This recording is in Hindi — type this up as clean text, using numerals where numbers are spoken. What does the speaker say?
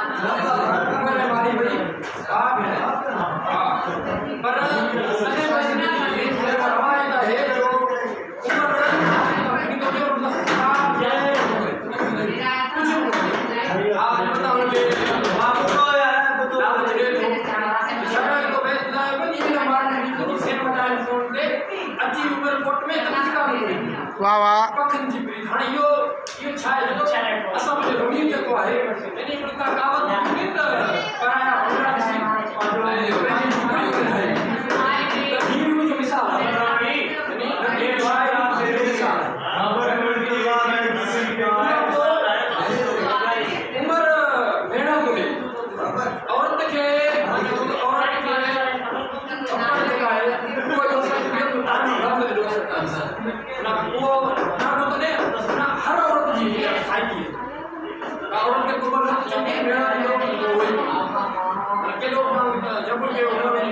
उम्र है हमारी बड़ी आप है पर सने बचना नहीं रवायत है जो उम्र अपनी को जो आप जाए कुछ आज बताओ मुझे आपको यार बताओ मुझे तो शरण को भेजना है बनी ना मारने की से बताए फोन पे अच्छी उम्र कोट में तक काम करेगी वाह वाह पखन जी प्री हाणे यो छाए जो असां मुझे रोनी जेको आहे यानी उनका कावत नहीं त पराया हमरा ॾिसी पंहिंजी छुपड़ी है हीरो जो मिसाल है यानी ये भाई मिसाल उम्र भेड़ा बोले औरत के ना वो ना तो ने ना हर औरत जी खाई औरत के ऊपर चंगी भेड़ा लोग के लोग जब के उम्र में